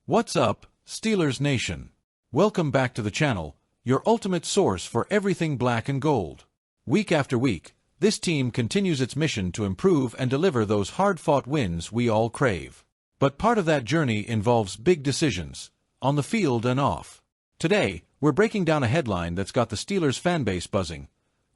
What's up, Steelers Nation? Welcome back to the channel, your ultimate source for everything black and gold. Week after week, this team continues its mission to improve and deliver those hard-fought wins we all crave. But part of that journey involves big decisions, on the field and off. Today, we're breaking down a headline that's got the Steelers fanbase buzzing.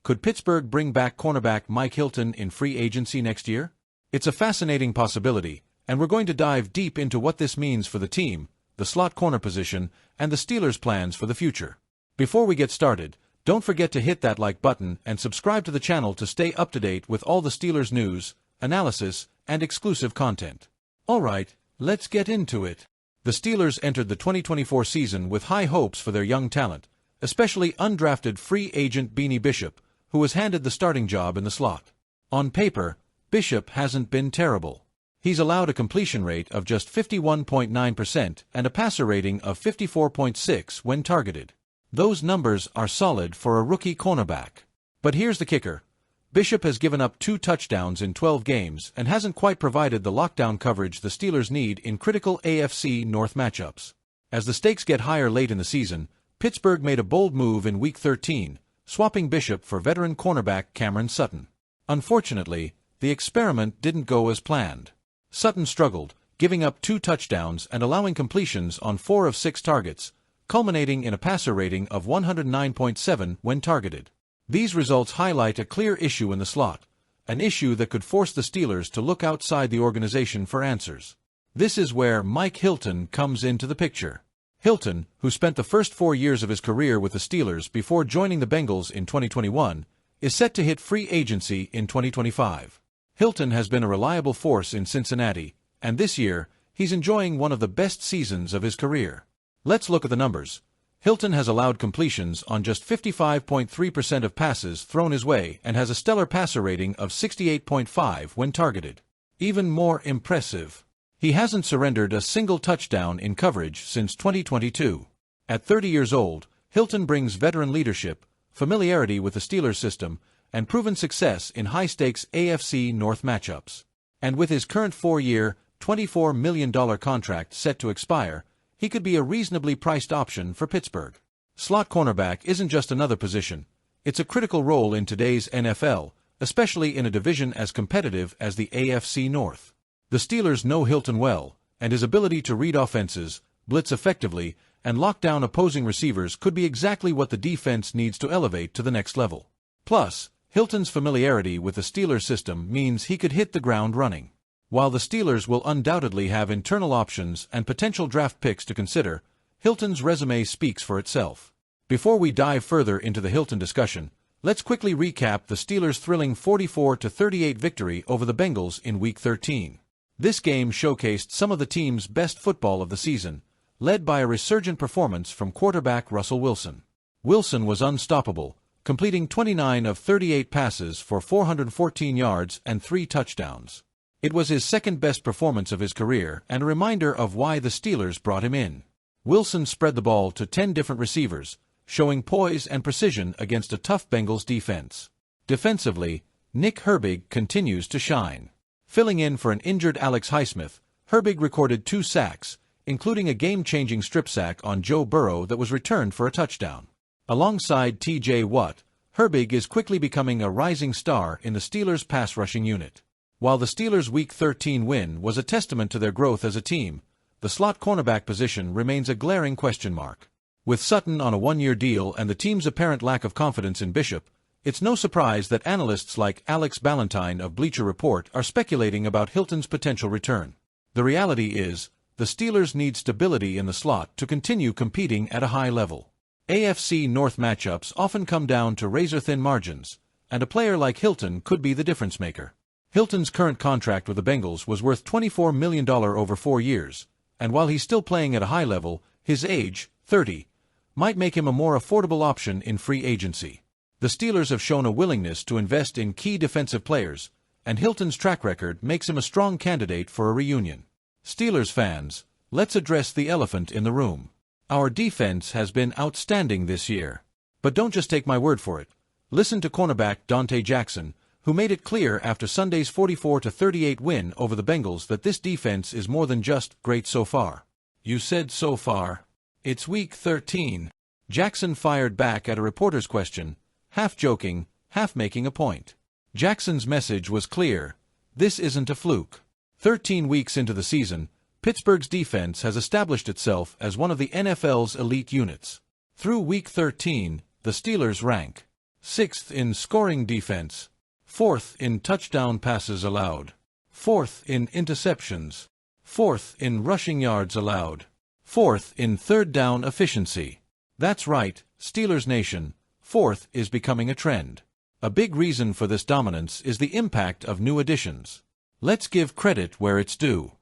Could Pittsburgh bring back cornerback Mike Hilton in free agency next year? It's a fascinating possibility, and we're going to dive deep into what this means for the team, the slot corner position, and the Steelers' plans for the future. Before we get started, don't forget to hit that like button and subscribe to the channel to stay up to date with all the Steelers news, analysis, and exclusive content. Alright, let's get into it. The Steelers entered the 2024 season with high hopes for their young talent, especially undrafted free agent Beanie Bishop, who was handed the starting job in the slot. On paper, Bishop hasn't been terrible. He's allowed a completion rate of just 51.9% and a passer rating of 54.6 when targeted. Those numbers are solid for a rookie cornerback. But here's the kicker. Bishop has given up 2 touchdowns in 12 games and hasn't quite provided the lockdown coverage the Steelers need in critical AFC North matchups. As the stakes get higher late in the season, Pittsburgh made a bold move in Week 13, swapping Bishop for veteran cornerback Cameron Sutton. Unfortunately, the experiment didn't go as planned. Sutton struggled, giving up 2 touchdowns and allowing completions on 4 of 6 targets, culminating in a passer rating of 109.7 when targeted. These results highlight a clear issue in the slot, an issue that could force the Steelers to look outside the organization for answers. This is where Mike Hilton comes into the picture. Hilton, who spent the first 4 years of his career with the Steelers before joining the Bengals in 2021, is set to hit free agency in 2025. Hilton has been a reliable force in Cincinnati, and this year, he's enjoying one of the best seasons of his career. Let's look at the numbers. Hilton has allowed completions on just 55.3% of passes thrown his way and has a stellar passer rating of 68.5 when targeted. Even more impressive, he hasn't surrendered a single touchdown in coverage since 2022. At 30 years old, Hilton brings veteran leadership, familiarity with the Steelers system, and proven success in high-stakes AFC North matchups. And with his current 4-year, $24 million contract set to expire, he could be a reasonably priced option for Pittsburgh. Slot cornerback isn't just another position. It's a critical role in today's NFL, especially in a division as competitive as the AFC North. The Steelers know Hilton well, and his ability to read offenses, blitz effectively, and lock down opposing receivers could be exactly what the defense needs to elevate to the next level. Plus, Hilton's familiarity with the Steelers system means he could hit the ground running. While the Steelers will undoubtedly have internal options and potential draft picks to consider, Hilton's resume speaks for itself. Before we dive further into the Hilton discussion, let's quickly recap the Steelers' thrilling 44-38 victory over the Bengals in Week 13. This game showcased some of the team's best football of the season, led by a resurgent performance from quarterback Russell Wilson. Wilson was unstoppable, completing 29 of 38 passes for 414 yards and 3 touchdowns. It was his second-best performance of his career and a reminder of why the Steelers brought him in. Wilson spread the ball to 10 different receivers, showing poise and precision against a tough Bengals defense. Defensively, Nick Herbig continues to shine. Filling in for an injured Alex Highsmith, Herbig recorded 2 sacks, including a game-changing strip sack on Joe Burrow that was returned for a touchdown. Alongside T.J. Watt, Herbig is quickly becoming a rising star in the Steelers' pass-rushing unit. While the Steelers' Week 13 win was a testament to their growth as a team, the slot cornerback position remains a glaring question mark. With Sutton on a 1-year deal and the team's apparent lack of confidence in Bishop, it's no surprise that analysts like Alex Ballantyne of Bleacher Report are speculating about Hilton's potential return. The reality is, the Steelers need stability in the slot to continue competing at a high level. AFC North matchups often come down to razor-thin margins, and a player like Hilton could be the difference-maker. Hilton's current contract with the Bengals was worth $24 million over 4 years, and while he's still playing at a high level, his age, 30, might make him a more affordable option in free agency. The Steelers have shown a willingness to invest in key defensive players, and Hilton's track record makes him a strong candidate for a reunion. Steelers fans, let's address the elephant in the room. Our defense has been outstanding this year. But don't just take my word for it. Listen to cornerback Dante Jackson, who made it clear after Sunday's 44-38 win over the Bengals that this defense is more than just great so far. You said so far. It's week 13. Jackson fired back at a reporter's question, half joking, half making a point. Jackson's message was clear. This isn't a fluke. 13 weeks into the season, Pittsburgh's defense has established itself as one of the NFL's elite units. Through week 13, the Steelers rank 6th in scoring defense, 4th in touchdown passes allowed, 4th in interceptions, 4th in rushing yards allowed, 4th in third down efficiency. That's right, Steelers Nation, 4th is becoming a trend. A big reason for this dominance is the impact of new additions. Let's give credit where it's due.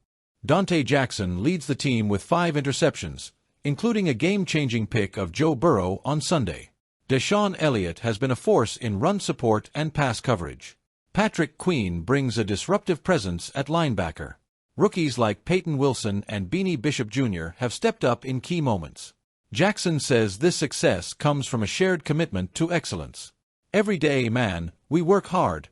Dante Jackson leads the team with 5 interceptions, including a game-changing pick of Joe Burrow on Sunday. Deshaun Elliott has been a force in run support and pass coverage. Patrick Queen brings a disruptive presence at linebacker. Rookies like Peyton Wilson and Beanie Bishop Jr. have stepped up in key moments. Jackson says this success comes from a shared commitment to excellence. Every day, man, we work hard.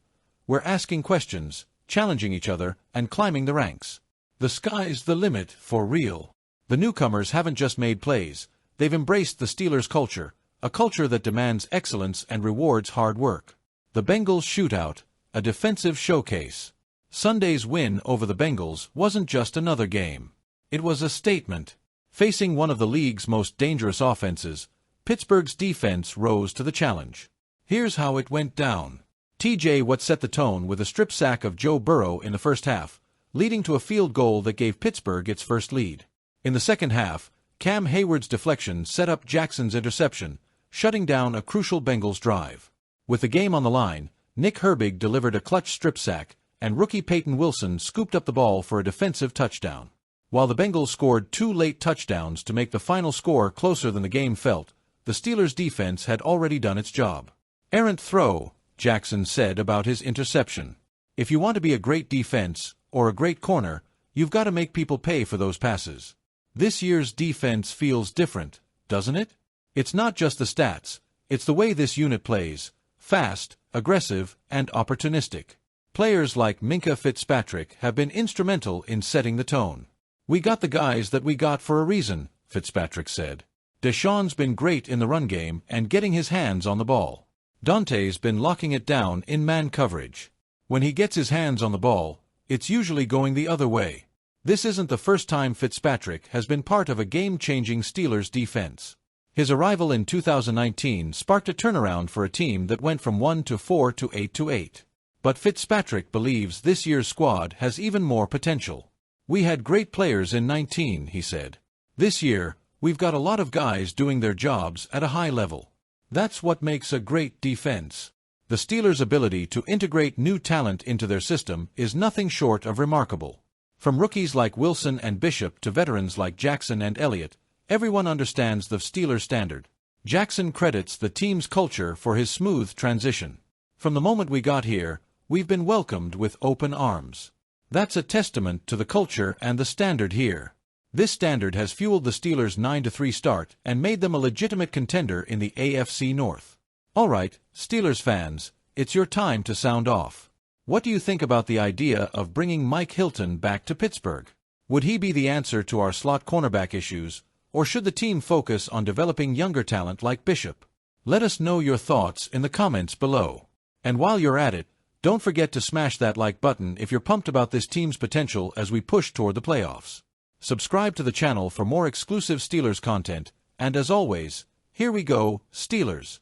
We're asking questions, challenging each other, and climbing the ranks. The sky's the limit for real. The newcomers haven't just made plays, they've embraced the Steelers culture, a culture that demands excellence and rewards hard work. The Bengals shootout, a defensive showcase. Sunday's win over the Bengals wasn't just another game. It was a statement. Facing one of the league's most dangerous offenses, Pittsburgh's defense rose to the challenge. Here's how it went down. T.J. Watt set the tone with a strip sack of Joe Burrow in the first half, leading to a field goal that gave Pittsburgh its first lead. In the second half, Cam Hayward's deflection set up Jackson's interception, shutting down a crucial Bengals drive. With the game on the line, Nick Herbig delivered a clutch strip sack, and rookie Peyton Wilson scooped up the ball for a defensive touchdown. While the Bengals scored 2 late touchdowns to make the final score closer than the game felt, the Steelers' defense had already done its job. Errant throw, Jackson said about his interception. If you want to be a great defense, or a great corner, you've got to make people pay for those passes. This year's defense feels different, doesn't it? It's not just the stats, it's the way this unit plays, fast, aggressive, and opportunistic. Players like Minkah Fitzpatrick have been instrumental in setting the tone. We got the guys that we got for a reason, Fitzpatrick said. Deshaun's been great in the run game and getting his hands on the ball. Dante's been locking it down in man coverage. When he gets his hands on the ball, it's usually going the other way. This isn't the first time Fitzpatrick has been part of a game-changing Steelers defense. His arrival in 2019 sparked a turnaround for a team that went from 1-4 to 8-8. But Fitzpatrick believes this year's squad has even more potential. We had great players in 19, he said. This year, we've got a lot of guys doing their jobs at a high level. That's what makes a great defense. The Steelers' ability to integrate new talent into their system is nothing short of remarkable. From rookies like Wilson and Bishop to veterans like Jackson and Elliott, everyone understands the Steelers standard. Jackson credits the team's culture for his smooth transition. From the moment we got here, we've been welcomed with open arms. That's a testament to the culture and the standard here. This standard has fueled the Steelers' 9-3 start and made them a legitimate contender in the AFC North. All right, Steelers fans, it's your time to sound off. What do you think about the idea of bringing Mike Hilton back to Pittsburgh? Would he be the answer to our slot cornerback issues, or should the team focus on developing younger talent like Bishop? Let us know your thoughts in the comments below. And while you're at it, don't forget to smash that like button if you're pumped about this team's potential as we push toward the playoffs. Subscribe to the channel for more exclusive Steelers content, and as always, here we go, Steelers.